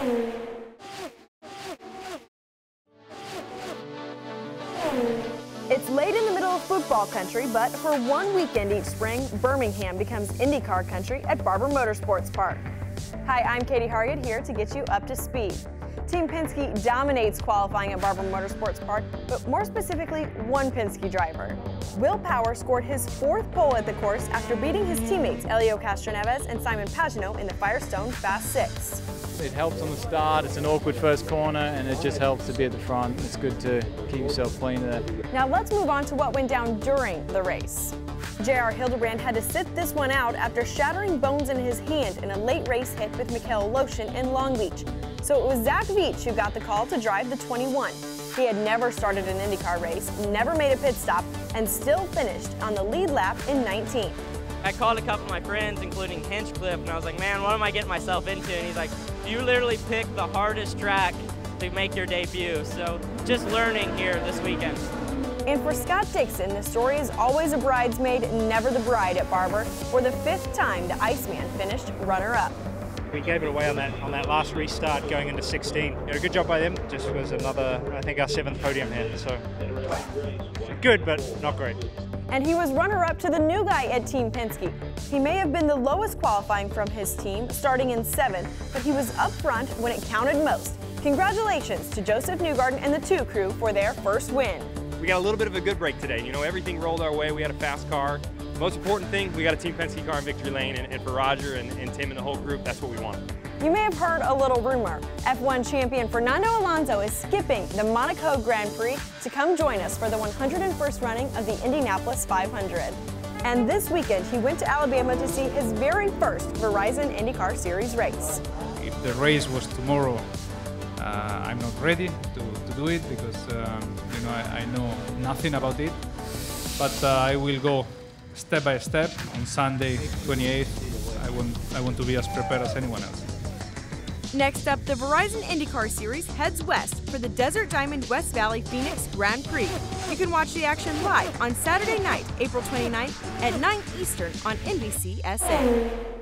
It's late in the middle of football country, but for one weekend each spring, Birmingham becomes IndyCar country at Barber Motorsports Park. Hi, I'm Katie Hargett here to get you up to speed. Team Penske dominates qualifying at Barber Motorsports Park, but more specifically, one Penske driver. Will Power scored his 4th pole at the course after beating his teammates Helio Castroneves and Simon Pagenaud in the Firestone Fast 6. It helps on the start, it's an awkward first corner, and it just helps to be at the front. It's good to keep yourself clean there. Now let's move on to what went down during the race. J.R. Hildebrand had to sit this one out after shattering bones in his hand in a late race hit with Mikael Lotion in Long Beach. So it was VEACH who got the call to drive the 21. He had never started an IndyCar race, never made a pit stop, and still finished on the lead lap in 19th. I called a couple of my friends, including Hinchcliffe, and I was like, man, what am I getting myself into? And he's like, you literally picked the hardest track to make your debut. So just learning here this weekend. And for Scott Dixon, the story is always a bridesmaid, never the bride at Barber, for the 5th time the Iceman finished runner-up. We gave it away on that last restart going into 16. A good job by them. Just was another, I think, our 7th podium here. So good, but not great. And he was runner-up to the new guy at Team Penske. He may have been the lowest qualifying from his team, starting in 7th, but he was up front when it counted most. Congratulations to Joseph Newgarden and the 2 crew for their first win. We got a little bit of a good break today. You know, everything rolled our way. We had a fast car. Most important thing, we got a Team Penske car in victory lane, and for Roger and Tim and the whole group, that's what we want. You may have heard a little rumor. F1 champion Fernando Alonso is skipping the Monaco Grand Prix to come join us for the 101st running of the Indianapolis 500. And this weekend, he went to Alabama to see his very first Verizon IndyCar Series race. If the race was tomorrow, I'm not ready to do it because you know, I know nothing about it. But I will go step by step on Sunday 28th. I want to be as prepared as anyone else. Next up, the Verizon IndyCar Series heads west for the Desert Diamond West Valley Phoenix Grand Prix. You can watch the action live on Saturday night, April 29th at 9 Eastern on NBCSA.